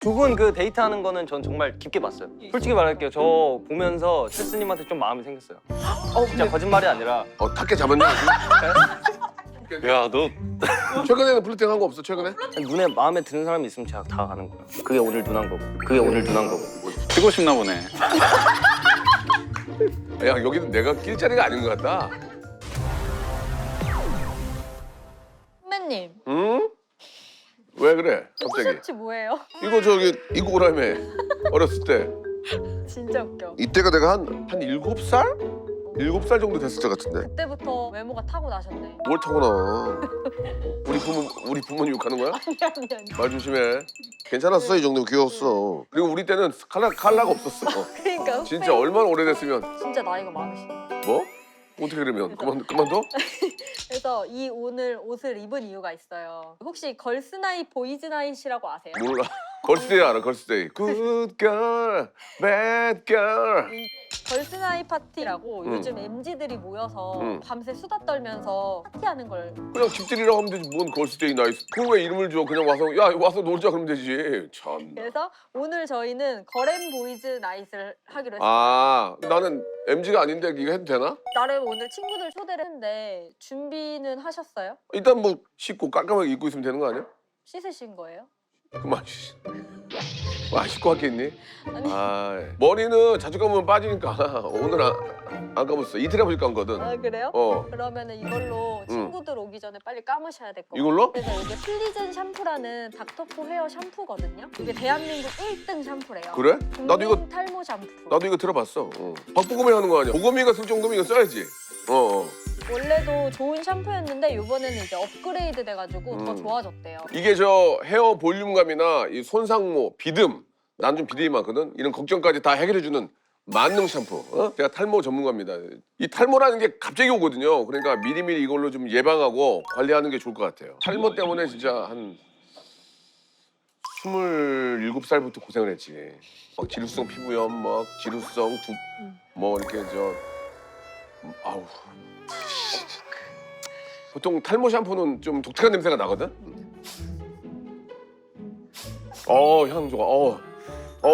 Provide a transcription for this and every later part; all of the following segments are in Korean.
두 분 그 데이트하는 거는 전 정말 깊게 봤어요. 솔직히 말할게요. 저 보면서 첼스님한테 좀 마음이 생겼어요. 진짜 거짓말이 아니라. 탁게 잡았냐? 야, 너 최근에는 플러팅 한 거 없어? 최근에? 눈에 마음에 드는 사람이 있으면 제가 다가가는 거예요. 그게 오늘 눈한 거고. 그게 오늘 눈한 거고. 피고 싶나 보네. 야, 여기는 내가 낄 자리가 아닌 것 같다. 선배님, 응? 왜 그래? 갑자기. 티셔츠 뭐예요? 이거 저기 이거 오라며. 어렸을 때. 진짜 웃겨. 이때가 내가 한 7살? 7살 정도 됐을 때 같은데. 그때부터 외모가 타고나셨네. 뭘 타고나. 우리 부모님 욕하는 거야? 아니. 말 조심해. 괜찮았어, 이 정도면 귀여웠어. 그리고 우리 때는 칼라가 없었어. 그러니까 진짜 얼마나 오래됐으면. 진짜 나이가 많으시네. 뭐? 어떻게 그러면? 그만둬? 그래서 이 오늘 옷을 입은 이유가 있어요. 혹시 걸스나잇 보이즈나잇이라고 아세요? 몰라. 걸스데이 알아, 걸스데이. Good girl, bad girl. 걸스나잇 파티라고 응. 요즘 MZ들이 모여서 응. 밤새 수다 떨면서 파티하는 걸. 그냥 집들이라고 하면 되지. 뭔 걸스데이 나이스. 그걸 왜 이름을 줘? 그냥 와서 놀자 그러면 되지. 참. 그래서 오늘 저희는 거렘 보이즈 나잇을 하기로 했어요. 아, 나는 MG가 아닌데 이거 해도 되나? 나름 오늘 친구들 초대를 했는데 준비는 하셨어요? 일단 뭐 씻고 깔끔하게 입고 있으면 되는 거 아니야? 씻으신 거예요? 그만. 씨. 와, 씻고 왔겠니? 아니. 아, 머리는 자주 감으면 빠지니까 오늘 안 감았어. 이틀에 한번 감거든. 아 그래요? 어, 그러면은 이걸로 친구들 오기 전에 빨리 감으셔야 될 것 같아요. 이걸로? 그래서 이게 플리즌 샴푸라는 닥터포 헤어 샴푸거든요. 이게 대한민국 1등 샴푸래요. 그래? 나도 이거 탈모 샴푸. 나도 이거 들어봤어. 박보검이 하는 거 아니야? 보검이가 쓸 정도면 이거 써야지. 어. 원래도 좋은 샴푸였는데 이번에는 이제 업그레이드 돼가지고 더 좋아졌대요. 이게 저 헤어 볼륨감이나 이 손상모, 비듬, 난 좀 비듬이 많거든. 이런 걱정까지 다 해결해주는 만능 샴푸. 제가 탈모 전문가입니다. 이 탈모라는 게 갑자기 오거든요. 그러니까 미리미리 이걸로 좀 예방하고 관리하는 게 좋을 것 같아요. 탈모 때문에 진짜 한 27살부터 고생을 했지. 막 지루성 피부염, 막 지루성 뭐 이렇게 아우. 보통 탈모 샴푸는 좀 독특한 냄새가 나거든. 향 좋아.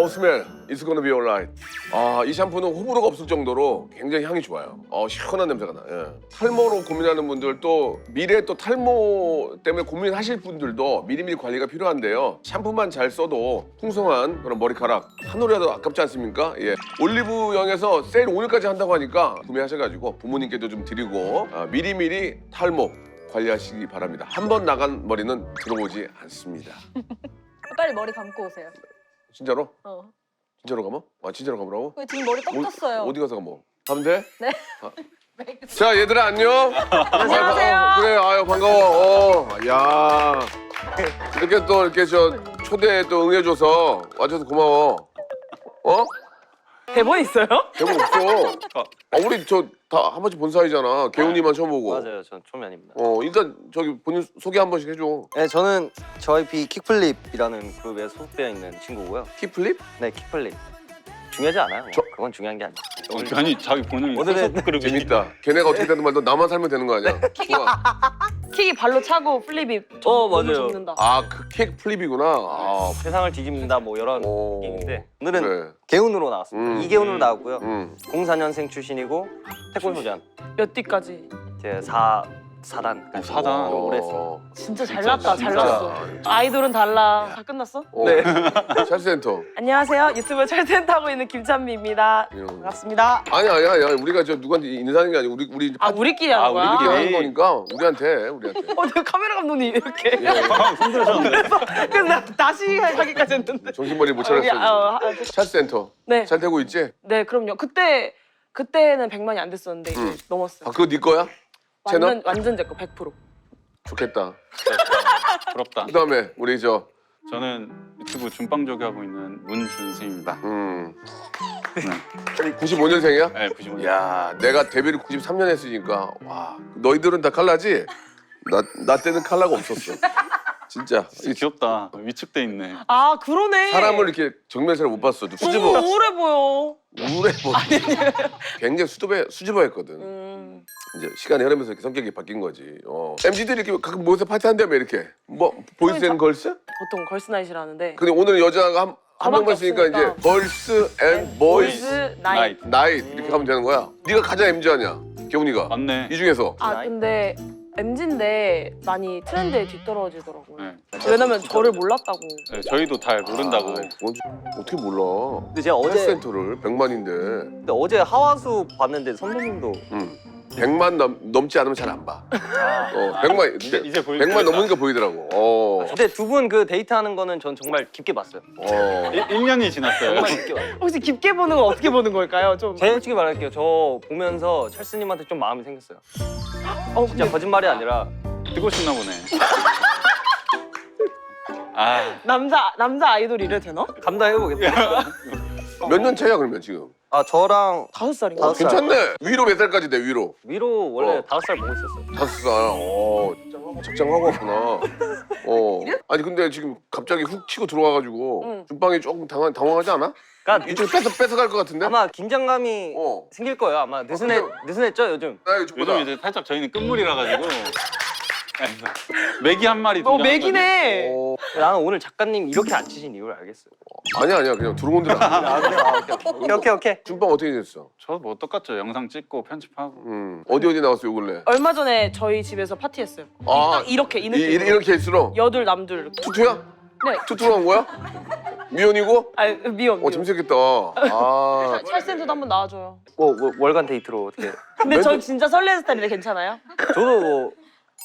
스멜. It's gonna be alright. 이 샴푸는 호불호가 없을 정도로 굉장히 향이 좋아요. 시원한 냄새가 나. 예. 탈모로 고민하는 분들 또 미래에 또 탈모 때문에 고민하실 분들도 미리미리 관리가 필요한데요. 샴푸만 잘 써도 풍성한 그런 머리카락 한 올이라도 아깝지 않습니까? 예. 올리브영에서 세일 오늘까지 한다고 하니까 구매하셔가지고 부모님께도 좀 드리고 미리미리 탈모 관리하시기 바랍니다. 한 번 나간 머리는 들어오지 않습니다. 빨리 머리 감고 오세요. 진짜로? 진짜로 감어? 진짜로 감으라고? 왜 지금 머리 꺾였어요? 어디 가서 감어? 가면 돼? 네. 자, 얘들아 안녕. 안녕하세요. 그래, 아유 반가워. 야, 이렇게 또 이렇게 초대에 또 응해줘서 와줘서 고마워. 대본 있어요? 대본 없어. 우리 다 한 번씩 본 사이잖아. 개훈이만 처음 보고. 맞아요. 전 초면입니다. 일단 저기 본인 소개 한 번씩 해줘. 네, 저는 JYP 킥플립이라는 그룹에 소속되어 있는 친구고요. 키플립? 네, 킥플립. 중요하지 않아요. 그건 중요한 게 아니에요. 아니 자기 본인이 오늘은 소속 그룹이 재밌다. 걔네가 어떻게 되든 말든 나만 살면 되는 거 아니야? 좋아. 킥이 발로 차고 플립이 맞아요. 접는다. 그 킥플립이구나. 세상을 뒤집는다 뭐 이런 얘기인데 오늘은 그래. 개운으로 나왔습니다. 이개운으로 나왔고요. 04년생 출신이고 태권소장 몇 뒤까지? 제 4단까지 4단. 오래 했어요. 진짜 잘났다. 진짜. 잘났어. 아이돌은 달라. 다 끝났어? 네. 찰스센터. 안녕하세요. 유튜브 찰센터 하고 있는 김찬미입니다. 반갑습니다. 아니야. 우리가 누구한테 인사하는 게 아니고 우리 우리끼리 하는 거야? 우리끼리 하는 에이. 거니까 우리한테. 내가 카메라 감독님 이렇게. 예. 그래서 나 다시 하기까지 했는데. 정신머리 못 여기, 차렸어. 찰스센터. 네. 잘 되고 있지? 네, 그럼요. 그때는 100만이 안 됐었는데 이제 넘었어요. 그거 네 거야? 채널? 완전 제 거 100%. 좋겠다. 부럽다. 그다음에 우리 저는 유튜브 준빵조기 하고 있는 문준승입니다. 95년생이야? 네, 95년. 야, 내가 데뷔를 93년 했으니까 와, 너희들은 다 칼라지? 나 때는 칼라가 없었어. 진짜. 귀엽다. 위축돼 있네. 아, 그러네. 사람을 이렇게 정면으로 못 봤어. 수줍어. 너무 우울해 보여. 우울해 보여. 굉장히 수줍어했거든. 이제 시간이 흐르면서 이렇게 성격이 바뀐 거지. MZ들이 이렇게 가끔 모여서 파티한다며 이렇게. 뭐 보이스 앤 걸스? 보통 걸스나잇이라 하는데 근데 오늘 여자가 한 저밖에 명만 쓰니까 이제 없으니까. 걸스 앤 보이스 나잇. 나잇 이렇게 가면 되는 거야. 네가 가장 MZ 아니야, 경훈이가. 맞네. 이 중에서. 아 근데 MZ인데 많이 트렌드에 뒤떨어지더라고요. 네. 왜냐면 저를 몰랐다고. 네, 저희도 잘 모른다고. 어떻게 몰라? 근데 제가 어제 센터를 100만인데. 근데 어제 하와수 봤는데 선배님도 100만 넘지 않으면 잘 안 봐. 100만 이제 보이고 100만 넘으니까 보이더라고. 근데 두 분 그 데이트하는 거는 전 정말 깊게 봤어요. 1년이 지났어요. 정말 깊게 봤어요. 혹시 깊게 보는 건 어떻게 보는 걸까요? 좀. 제가 솔직히 말할게요. 저 보면서 찰스님한테 좀 마음이 생겼어요. 진짜 근데 거짓말이 아니라 뜨고 싶나 보네. 아, 남자 아이돌 이래 되나? 감당해보겠다. 몇 년 차야 그러면 지금? 아 저랑 5살인가? 다섯 살. 괜찮네. 위로 몇 살까지 돼 위로? 위로 원래 어. 5살 보고 있었어요. 5살. 적장하고 왔구나. 아니 근데 지금 갑자기 훅 치고 들어와가지고 준빵이 조금 당황하지 않아? 그러니까 이쪽 뺏어갈 것 같은데? 아마 긴장감이 생길 거예요. 아마 느슨했죠 요즘. 나 요즘보다. 요즘 이제 살짝 저희는 끝물이라 가지고 메기 한 마리. 맥이네. 나는 오늘 작가님 이렇게 안 치신 이유를 알겠어요. 아니야 그냥 들어온 대로. 아 그래? 아, 오케이. 준빵 어떻게 됐어? 저뭐 똑같죠. 영상 찍고 편집하고. 어디 나왔어 요 근래? 얼마 전에 저희 집에서 파티했어요. 아, 딱 이렇게 이 느낌. 이렇게 할수록 여둘 남둘 이렇게. 투투야? 네. 투투로 한 거야? 미연이고? 아 미연. 재밌겠다. 아. 찰센터도 한번 나와줘요. 뭐 월간 데이트로 어떻게? 근데 저 진짜 설레는 스타일인데 괜찮아요? 저도 뭐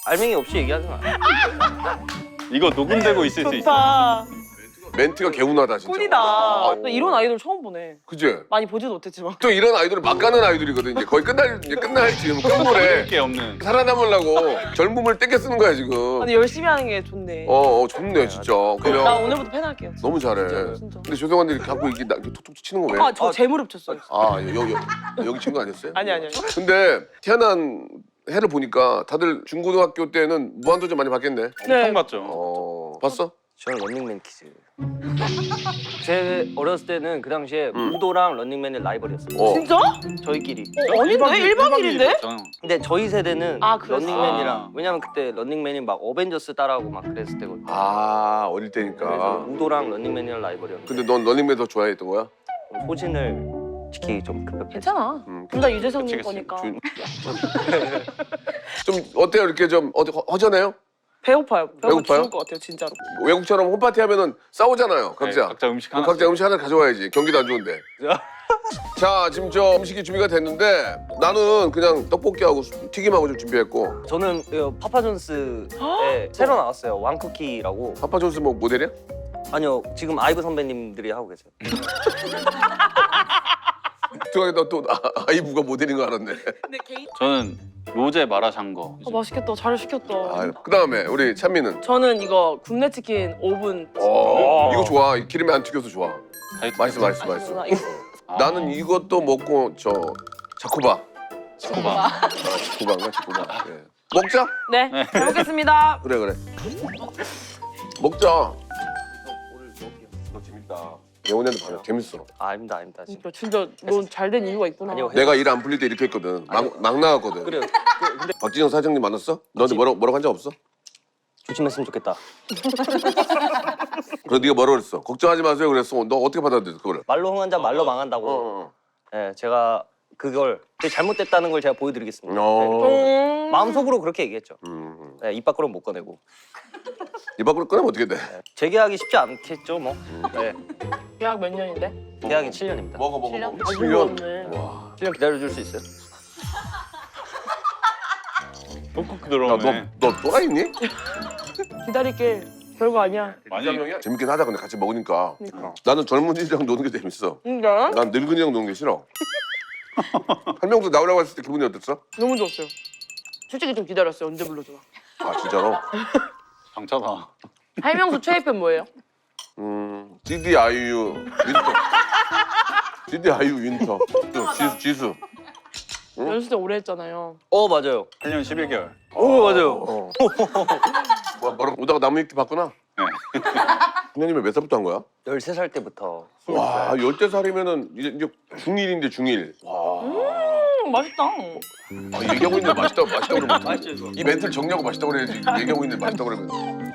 알맹이 없이 얘기하지 마. 이거 녹음되고 있을 수 있어. 좋다. 멘트가 개운하다 진짜. 꿀이다. 또 이런 아이돌 처음 보네. 그지? 많이 보지도 못했지만. 또 이런 아이돌을 막 가는 아이돌이거든. 이제 거의 끝날 지금 끝물에 게 없는. 살아남으려고 젊음을 땡겨 쓰는 거야 지금. 근데 열심히 하는 게 좋네. 좋네 진짜. 나 그냥 오늘부터 팬할게요. 너무 잘해. 진짜. 근데 죄송한데 이렇게 갖고 이렇게 톡톡 치는 거 왜? 아 저 제 무릎 쳤어요. 여기 친 거 아니었어요? 아니. 근데 태어난 해를 보니까 다들 중고등학교 때는 무한도전 많이 봤겠네. 엄청 봤죠. 봤어? 저는 런닝맨 키즈. 제 어렸을 때는 그 당시에 우도랑 런닝맨의 라이벌이었어요. 진짜? 저희끼리. 아닌데? 1박 2일인데? 근데 저희 세대는 아, 그랬어? 런닝맨이랑 왜냐면 그때 런닝맨이 막 어벤져스 따라하고 막 그랬을 때거든요. 어릴 그래서 때니까. 우도랑 런닝맨이랑 라이벌이었는데 근데 넌 런닝맨 더 좋아했던 거야? 소신을 지키기 좀 급했죠. 괜찮아. 음, 둘 다 유재석님 그치. 거니까. 좀 어때요? 이렇게 좀 허전해요? 배고파요. 배고파요? 죽을 것 같아요, 진짜로. 외국처럼 홈파티 하면은 싸우잖아요. 각자. 각자 음식 그럼 하나. 각자 음식 하나 가져와야지. 경기도 안 좋은데. 자, 지금 저 음식이 준비가 됐는데 나는 그냥 떡볶이하고 튀김하고 좀 준비했고. 저는 파파존스에 새로 나왔어요. 왕쿠키라고. 파파존스 뭐 모델이야? 아니요, 지금 아이브 선배님들이 하고 계세요. 들어가겠다 또 아이브가 모델인 거 알았네. 근데 개인... 저는 로제 마라샹궈. 맛있겠다. 잘 시켰다. 그다음에 우리 찬미는 저는 이거 굽네 치킨 오븐. 이거 좋아. 기름에 안 튀겨서 좋아. 다이어트 맛있어. 맛있구나. 이거 나는 이것도 먹고 자쿠바. 자꾸만. 자쿠바인가? 예. 먹자. 네, 잘 먹겠습니다. 그래. 먹자. 이거 재밌다. 영훈이한테 봐요. 재밌어. 아닙니다. 진짜 넌 잘 된 이유가 있구나. 아니요. 내가 일 안 풀릴 때 이렇게 했거든. 막 나갔거든. 그래요. 근데 박진영 사장님 만났어? 너한테 뭐라고 한 적 없어? 조심했으면 좋겠다. 그래 네가 뭐라 그랬어? 걱정하지 마세요 그랬어. 너 어떻게 받아들였어 그걸? 말로 흥한 자 말로 망한다고. 네, 제가 그걸 잘못됐다는 걸 제가 보여드리겠습니다. 네. 마음속으로 그렇게 얘기했죠. 네, 입 밖으로 못 꺼내고. 입 밖으로 꺼내면 어떻게 돼? 네, 재계약이 쉽지 않겠죠, 뭐. 네, 계약 몇 년인데? 계약이 7년입니다. 먹어. 7년? 7년. 와. 7년 기다려줄 수 있어요? 톡톡 들어오네. 너 또라이니? 기다릴게. 별거 아니야. 많이 재밌긴 하다 근데 같이 먹으니까. 그러니까. 나는 젊은이랑 노는 게 재밌어. 진짜? 난 늙은이랑 노는 게 싫어. 한명수 나오라고 했을 때 기분이 어땠어? 너무 좋았어요. 솔직히 좀 기다렸어요. 언제 불러주나. 아 진짜로? 장차다. 할명수 최애편 뭐예요? DDIU 윈터. DDIU 윈터. 지수. 응? 연습 때 오래 했잖아요. 맞아요. 1년 11개월. 오, 맞아요. 뭐라고 오다가 나무 위키 봤구나. 네. 형님이 몇 살부터 한 거야? 13살 때부터. 와, 10살이면은 이제 중1인데 중1. 와. 맛있다. 아, 얘기하고 있는데 맛있다고 그러면 맛있죠, 이거. 이 멘트를 정리하고 맛있다고 그래야지. 얘기하고 있는데 맛있다고 그러면.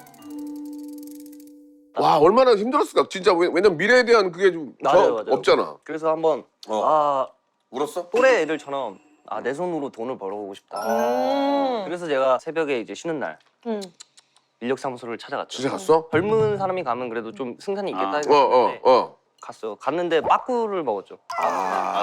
와 얼마나 힘들었을까 진짜. 왜냐면 미래에 대한 그게 좀 맞아요. 없잖아. 그래서 한번 울었어? 또래 애들처럼 내 손으로 돈을 벌어보고 싶다. 그래서 제가 새벽에 이제 쉬는 날 인력사무소를 찾아갔죠. 진짜 갔어? 젊은 사람이 가면 그래도 좀 승산이 있겠다 해서 갔어요. 갔는데 빠꾸를 먹었죠.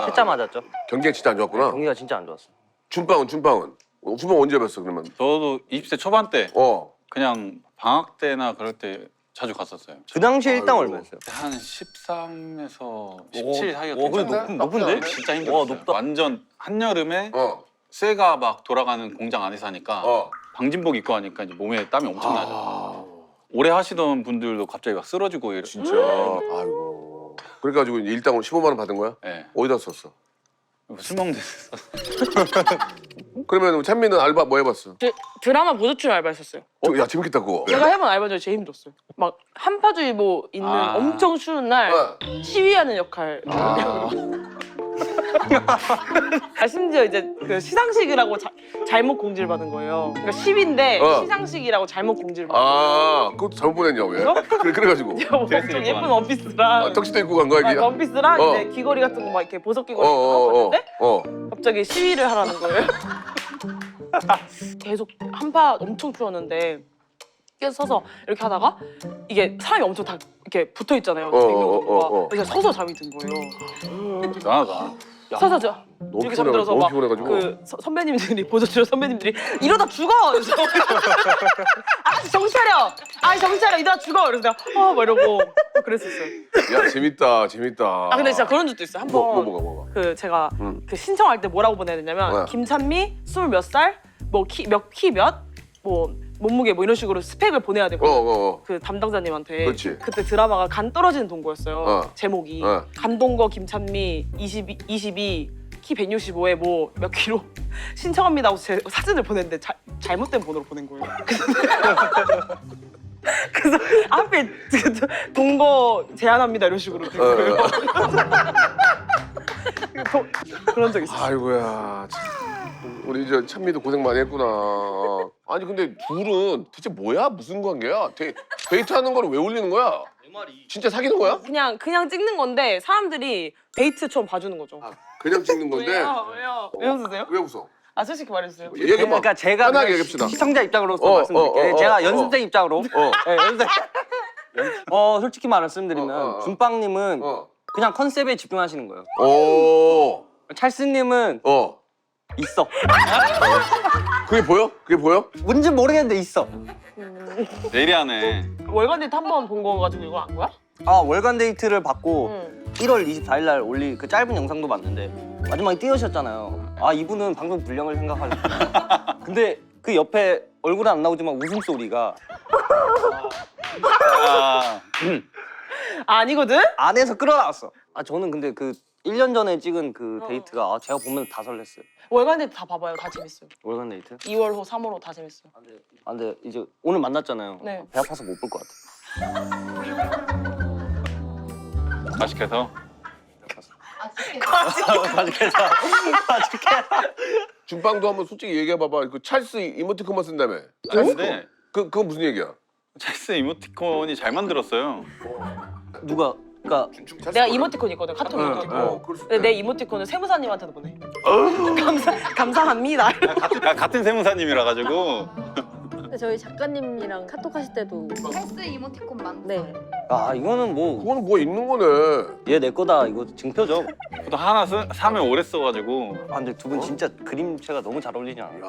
퇴짜 맞았죠. 경기가 진짜 안 좋았구나. 경기가 진짜 안 좋았어. 준빵은 준빵 언제 뵀어 그러면? 저도 20대 초반 때 어. 그냥 방학 때나 그럴 때 자주 갔었어요. 그 당시에 일당 아이고. 얼마였어요? 한 13에서 17 사이였던 와, 근데 것 같아요. 높은데? 진짜 힘들었어요. 와, 높다. 완전 한여름에 어. 쇠가 막 돌아가는 공장 안에서 하니까 어. 방진복 입고 하니까 이제 몸에 땀이 엄청 나죠. 아, 오래 하시던 분들도 갑자기 막 쓰러지고 이래. 진짜. 아이고. 그래가지고 일당으로 15만 원 받은 거야? 네. 어디다 썼어? 술 먹는 데서. 그러면 찬미는 알바 뭐 해봤어? 드라마 보조출 알바했었어요. 야 재밌겠다 그거. 제가 해본 알바 중에 제일 힘들었어요. 막 한파주의보 있는 엄청 추운 날 어. 시위하는 역할. 심지어 이제 그 시상식이라고 잘못 공지를 받은 거예요. 그러니까 시위인데 시상식이라고 잘못 공지를 받은 거예요. 그것도 잘못 보냈냐 왜? 그래가지고. 제가 뭐 드레스 엄청 입고 예쁜 가는 원피스랑 턱시도 입고 간 거야 이게? 원피스랑 어. 이제 귀걸이 같은 거 막 이렇게 보석 귀걸이 하고 갔는데 갑자기 시위를 하라는 거예요. 계속 한파 엄청 추웠는데 계속 서서 이렇게 하다가 이게 사람이 엄청 다 이렇게 붙어 있잖아요. 100명 그래서 서서 잠이 든 거예요. 대단하다. 서서 저 너무 이렇게 피곤해, 잠들어서 너무 막 피곤해가지고. 그 선배님들이 보조출 선배님들이 이러다 죽어. 그래서 아 정신 차려. 아 정신 차려. 이러다 죽어. 그래서 내가 막 이러고 그랬었어요. 야 재밌다. 아 근데 진짜 그런 적도 있어요. 한번 뭐가? 그 제가 그 신청할 때 뭐라고 보내야 되냐면 김찬미 20몇 살 뭐 키 몇 뭐 몸무게 뭐 이런 식으로 스펙을 보내야 되고 그 담당자님한테 그렇지. 그때 드라마가 간 떨어지는 동거였어요. 제목이 간동거 김찬미 22 키 165에 뭐 몇 킬로 신청합니다 하고 제 사진을 보냈는데 잘못된 번호로 보낸 거예요. 그래서 앞에 동거 제안합니다 이런 식으로 된 거예요. 그런 적 있어요. 아이고야. 참. 우리 저 찬미도 고생 많이 했구나. 아니 근데 둘은 대체 뭐야? 무슨 관계야? 데이트하는 거를 왜 올리는 거야? 진짜 사귀는 거야? 그냥 찍는 건데 사람들이 데이트처럼 봐주는 거죠. 그냥 찍는 건데. 왜요? 왜 웃으세요? 왜 웃어? 아 솔직히 말해주세요. 얘기해봐. 그러니까 제가 편하게 그냥 얘기합시다. 시청자 입장으로서 말씀드릴게요. 제가 연습생 입장으로. 네, 연습생. 솔직히 말씀드리면 준빵님은 그냥 컨셉에 집중하시는 거예요. 오. 찰스님은 있어. 그게 보여? 그게 보여? 뭔지 모르겠는데 있어. 예리하네. 월간 데이트 한 번 본 거 가지고 이거 안 거야? 월간 데이트를 받고 응. 1월 24일 날 올린 그 짧은 영상도 봤는데 마지막에 띄우셨잖아요. 이분은 방송 분량을 생각하셨구나. 근데 그 옆에 얼굴은 안 나오지만 웃음소리가 아니거든? 안에서 끌어나왔어. 저는 근데 그 1년 전에 찍은 그 데이트가 제가 보면 다 설렜어요. 월간 데이트 다 봐봐요. 다 재밌어요. 월간 데이트? 2월호, 3월호 다 재밌어요. 근데 이제 오늘 만났잖아요. 네. 배 아파서 못 볼 것 같아. 과식해서. 준빵도 한번 솔직히 얘기해봐봐. 그 찰스 이모티콘만 쓴다며. 근데 그건 무슨 얘기야? 찰스 이모티콘이 잘 만들었어요. 누가? 그러니까 내가 이모티콘 있거든. 카톡 이모티콘. 그럴 수 근데 있다. 내 이모티콘을 세무사님한테도 보내. 감사합니다. 같은 세무사님이라 가지고. 근데 저희 작가님이랑 카톡 하실 때도 찰스 이모티콘 만. 네. 이거는 뭐 그거는 뭐 있는 거네. 얘 내 거다 이거 증표죠. 또 하나 사면 오래 써가지고. 근데 두 분 진짜 그림체가 너무 잘 어울리지 않아? 야.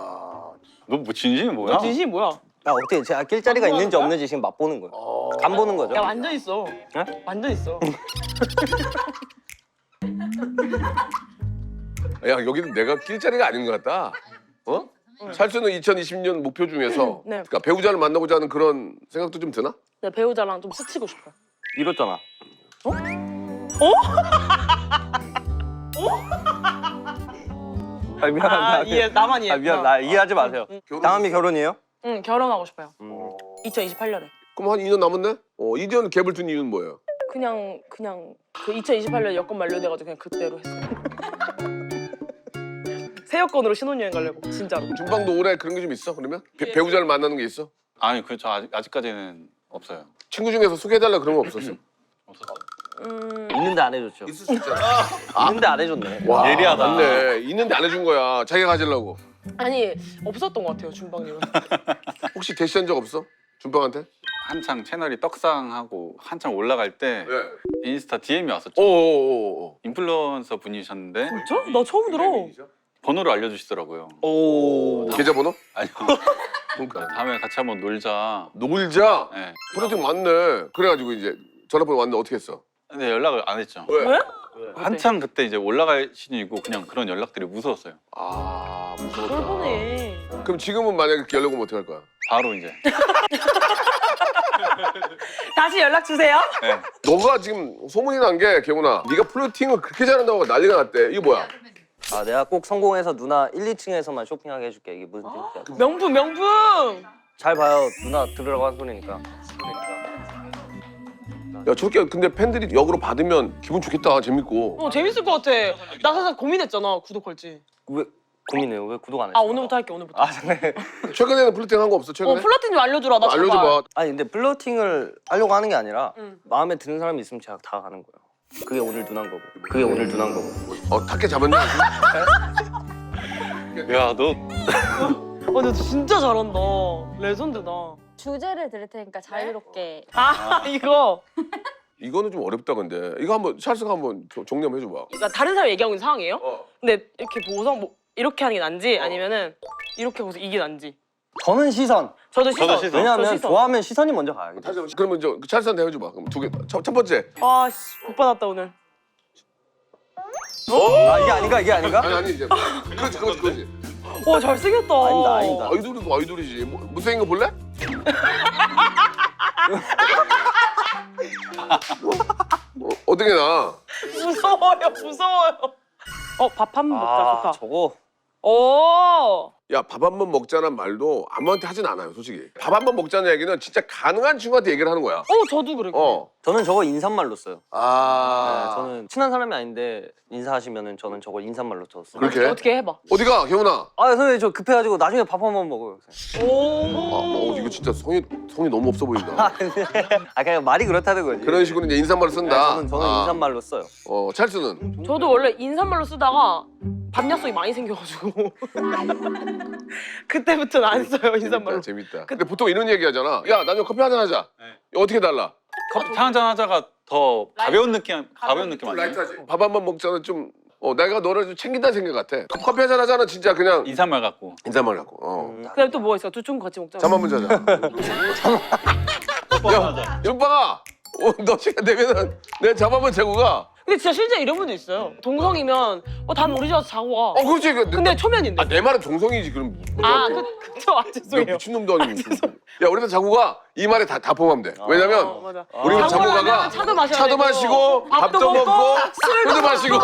너 뭐 진심이 뭐야? 진심이 뭐야? 어떻게 제가 낄 자리가 있는지 없는지 지금 맛보는 거예요. 간 보는 거죠. 야 완전 있어. 네? 완전 있어. 야 여기는 내가 낄 자리가 아닌 것 같다. 찰스는 2020년 목표 중에서 네. 그러니까 배우자를 만나고자 하는 그런 생각도 좀 드나? 내 배우자랑 좀 스치고 싶어. 이렇잖아. 미안합니다. 이해 나만 이해. 미안, 나 이해하지 마세요. 다음이 결혼이에요? 응 결혼하고 싶어요. 2028년에. 그럼 한 2년 남았네? 2년 갭을 둔 이유는 뭐예요? 그냥 그 2028년 여권 만료돼가지고 그냥 그때로 했어요. 새 여권으로 신혼여행 가려고 진짜로. 준방도 올해 그런 게 좀 있어? 그러면 배우자를 만나는 게 있어? 아니 그저 아직까지는 없어요. 친구 중에서 소개해달라 그런 거 없었어? 없었어. 있는데 안 해줬죠. 있을 수 있잖아. 있는데 안 해줬네. 와, 예리하다. 맞네. 있는데 안 해준 거야. 자기가 가지려고. 아니 없었던 것 같아요 준방님은. 혹시 대시한 적 없어? 준방한테? 한창 채널이 떡상하고 한창 올라갈 때 네. 인스타 DM이 왔었죠. 오오오오. 인플루언서 분이셨는데 진짜? 나 처음 들어. 번호를 알려주시더라고요. 오. 계좌번호? 아니요. 그러니까. 다음에 같이 한번 놀자. 놀자. 네. 프로젝트 왔네. 그래가지고 이제 전화번호 왔는데 어떻게 했어? 근데 연락을 안 했죠. 왜? 왜? 한창 그때 이제 올라갈 시즌이고 그냥 그런 연락들이 무서웠어요. 아 무서웠다. 그걸 보네. 그럼 지금은 만약에 이렇게 연락 오면 어떡할 거야? 바로 이제. 다시 연락 주세요. 네. 너가 지금 소문이 난 게 개훈아 네가 플로팅을 그렇게 잘한다고 난리가 났대. 이게 뭐야? 아 내가 꼭 성공해서 누나 1, 2층에서만 쇼핑하게 해줄게. 이게 무슨 뜻이야? 명품 명품. 잘 봐요. 누나 들으라고 한 소리니까. 야 저렇게 근데 팬들이 역으로 받으면 기분 좋겠다. 재밌고. 재밌을 것 같아. 나 사실 고민했잖아 구독할지. 왜 고민해요? 왜 구독 안 했어? 아 오늘부터 할게 오늘부터. 아 네. 최근에는 플로팅 한 거 없어? 최근에? 플러팅 좀 알려주라 나 제발. 알려줘봐. 아니 근데 플러팅을 하려고 하는 게 아니라 응. 마음에 드는 사람이 있으면 제가 다 가는 거예요. 그게 오늘 누나인 거고. 그게 오늘 누나인 거고. 탁해 잡았냐? 야, 너 너 진짜 잘한다. 레전드다. 주제를 드릴 테니까 자유롭게. 아 이거. 이거는 좀 어렵다 근데. 이거 한번 찰스가 한번 정리 한번 해줘봐. 그러니까 다른 사람이 얘기하고 있는 상황이에요? 어. 근데 이렇게 보고서 뭐 이렇게 하는 게 난지 아니면은 이렇게 보고서 이게 난지. 저는 시선. 저도 시선. 저도 시선. 저 왜냐하면 시선. 좋아하면 시선이 먼저 가야겠죠. 다시 그러면 찰스한테 해줘봐. 그럼 두 개. 첫 번째. 아씨 못 받았다 오늘. 아 이게 아닌가 이게 아닌가? 아니 이제. 그렇지. 와 잘생겼다. 아닙니다. 아이돌이고 아이돌이지. 못생긴 거 볼래? 어떻게 나? 무서워요. 밥 한 번 먹자 아 좋다. 저거. 오. 야 밥 한 번 먹자는 말도 아무한테 하진 않아요 솔직히. 밥 한 번 먹자는 얘기는 진짜 가능한 친구한테 얘기를 하는 거야. 저도 그래. 저는 저거 인사말로 써요. 아. 네, 저는 친한 사람이 아닌데 인사하시면은 저는 저거 인사말로 썼어요. 그렇게? 어떻게 해봐. 어디가 경훈아? 아 선생님 저 급해가지고 나중에 밥 한 번 먹어요. 오. 이거 진짜 성이 너무 없어 보인다. 아 그냥 말이 그렇다는 거지. 그런 식으로 이제 인사말을 네, 쓴다. 저는 인사말로 써요. 찰스는? 저도 원래 인사말로 쓰다가 밥 약속이 많이 생겨가지고 그때부터는 안 써요 인사말로. 재밌다. 근데 보통 이런 얘기 하잖아. 야 나중에 커피 한잔 하자. 네. 어떻게 달라? 커피 한잔 하자가 더 가벼운 느낌 아니에요? 밥 한 번 먹자는 좀 내가 너를 좀 챙긴다는 생각 같아. 커피 한잔 하자는 진짜 그냥 인사말 갖고. 인사말 갖고. 그다음에 또 뭐가 있어? 두 chung 같이 먹자. 잠 한번 자자. 야, 윤빵아. 너 시간 되면은 내가 잠 한번 자고 가. 근데 진짜 실제 이런 분도 있어요. 동성이면 다음에 우리 집 와서 자고 가. 그렇지. 근데 초면인데. 내 말은 동성이지 그럼. 그쵸. 죄송해요. 미친놈도 아니고. 야 우리도 자고 가. 이 말에 다 포함돼. 왜냐면 맞아. 우리는 자고 자고 가가 가면 차도 마셔야 차도 되고, 마시고 밥도 먹고 술도 마시고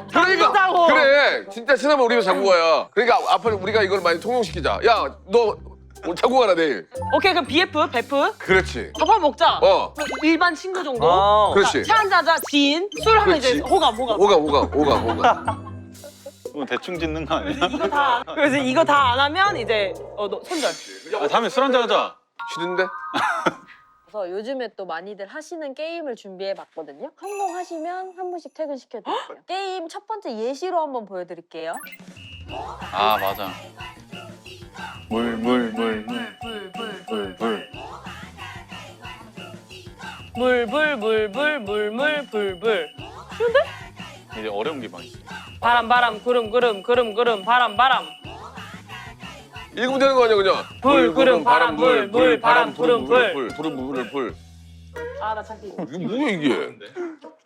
그러니까 자고. 그래 진짜 친하면 우리는 자고 가야. 그러니까 앞으로 우리가 이걸 많이 통용시키자. 야 너 오늘 자고 가라 내일. 오케이 그럼 BF, 베프 그렇지. 밥 한 번 먹자. 어. 일반 친구 정도. 아, 그렇지. 차 한잔 하자. 지인. 술 하면 그렇지. 이제 호감. 오가. 그건 대충 짓는 거 아니야? 이거 다. 그래서 이거 다 안 하면 이제 너 손절. 아, 다음에 술 한잔 하자. 싫은데? 그래서 요즘에 또 많이들 하시는 게임을 준비해봤거든요. 성공하시면 한 분씩 퇴근시켜드릴게요. 게임 첫 번째 예시로 한번 보여드릴게요. 아 맞아. 물. 불불불불불불불. 이제 어려운 게 많이 있어. 바람 구름 바람. 읽으면 되는 거 아니야 그냥. 불, 구름, 바람, 물, 바람, 구름, 불. 불. 아 나 자신 있어. 이게 뭐야 이게?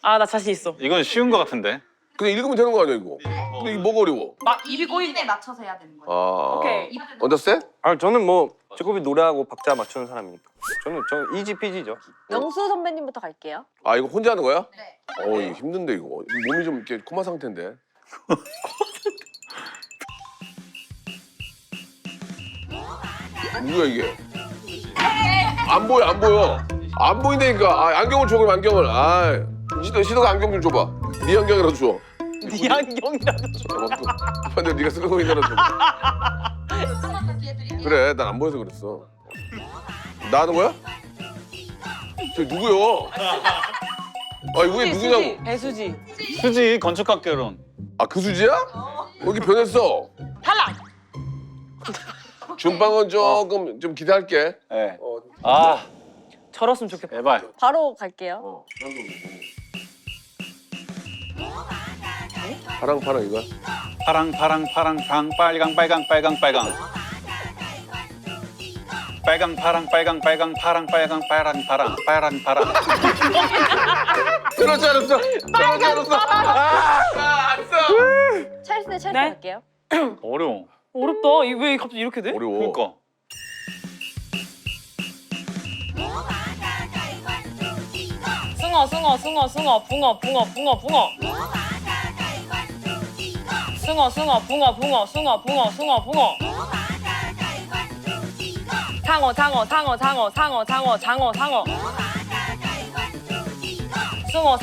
아 나 자신 있어. 이건 쉬운 거 같은데. 근데 읽으면 되는 거 아니야 이거? 근데 이게 뭐가 어려워? 막 입이 꼬이네. 에 맞춰서 해야 되는 거예요. 아. 오케이. 언더스탠? 아 저는 뭐 제곱이 노래하고 박자 맞추는 사람이니까. 저는 이지피지죠. 영수 선배님부터 갈게요. 아 이거 혼자 하는 거야? 네. 이거 힘든데 이거. 몸이 좀 이렇게 코마 상태인데. 뭐야 이게? 안 보여. 안 보인다니까. 안경을 줘 그럼 안경을. 시도가 안경 좀 줘봐. 네 안경이라도 줘. 네 안경이라도 줘. 근데 네가 쓰고 있는 거라도. 그래, 난 안 보여서 그랬어. 나 하는 거야? 저 누구요? 아 이게 누구냐고? 배수지. 수지 건축학개론. 아 그 수지야? 여기 변했어. 탈락. 준빵은 조금 좀 기대할게. 네. 아 저랬으면 좋겠다. 제발. 바로 갈게요. 파랑 이거야? 파랑 방 빨강 빨강 빨강 빨강. 빨강 파랑 빨강 빨강 파랑 빨강 빨강 파랑. 그렇지 않았어. 찰스 네? 할게요. 어려워. 어렵다. 왜 갑자기 이렇게 돼? 어려워. 그러니까. 붕어 붕어 상어 숭어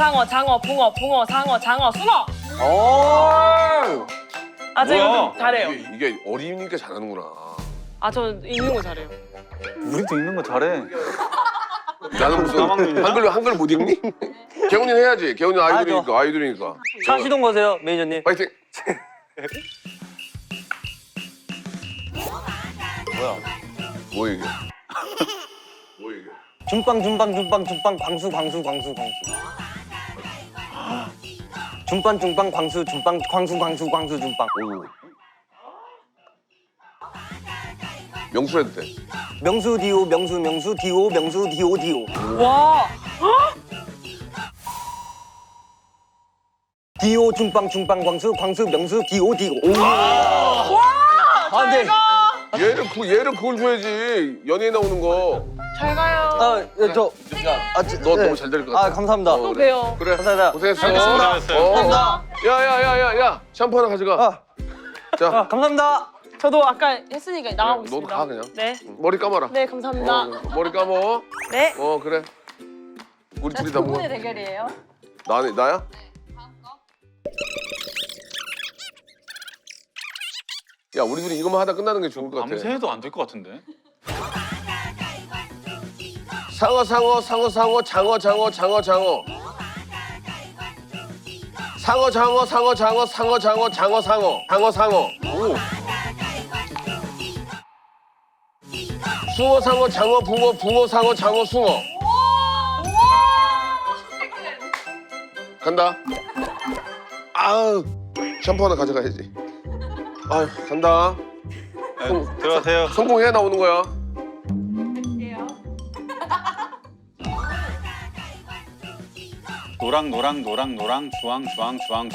상어 장어 붕어 상어 장어 숭어. 아 저 이거 뭐야? 좀 잘해요. 이게 어리니까 잘하는구나. 아 저 읽는 거 잘해요. 우리도 읽는 거 잘해. 나는 무슨 가방이냐? 한글 못 읽니? 개훈이는 해야지. 개훈이 아이돌이니까. 차 시동 거세요, 매니저님. 파이팅. 뭐야? 뭐 이게? 준빵 광수. 준빵 광수 준빵. 어이구. 명수 해도 돼. 명수 디오. 와. 디오 준빵 광수 명수 디오. 아, 네. 얘를 그걸 줘야지. 연예인 나오는 거. 잘 가요. 너 너무 잘 될 것 같아. 아, 감사합니다. 또 봬요. 그래. 감사합니다. 고생했어. 고생했어요. 감사합니다. 야야야야야. 샴푸 하나 가져가. 자, 감사합니다. 저도 아까 했으니까 나가고 너도 있습니다. 가, 그냥. 네. 머리 감아라. 네 감사합니다. 머리 감어. 네. 그래. 우리 둘이 다 두 먹어. 분의 대결이에요. 나야? 야, 우리 둘이 이것만 하다 끝나는 게 좋을 것 같아. 밤새도 안 될 것 같은데. 상어 장어 장어 장어 상어 장어 장어 숭어 상어 장어 붕어 상어 장어 숭어. 간다. 아우, 샴푸 하나 가져가야지. 아유, 간다. 네, 들어가세요. 성공해야 나오는 거야. 노랑 주황 주황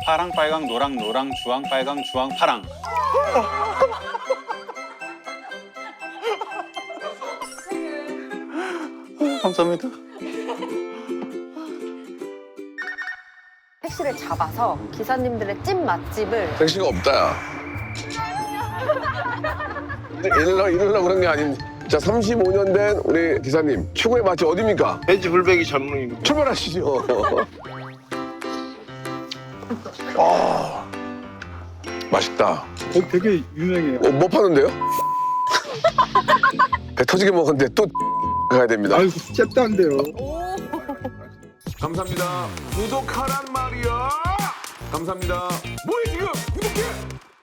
파랑 빨강 노랑 주황 빨강 주황 파랑. 감사합니다. 택시를 잡아서 기사님들의 찐 맛집을 택시가 없다, 야. 이러려고 그런 게 아닙니다. 자, 35년 된 우리 기사님, 최고의 맛집 어디입니까? 돼지 불배기 전문입니다. 출발하시죠. 맛있다. 거기 되게 유명해요. 뭐 파는데요? 배 터지게 먹었는데 또 가야 됩니다. 아이고 잽단데요. 감사합니다. 구독하란 말이야. 감사합니다. 뭐해 지금? 구독해.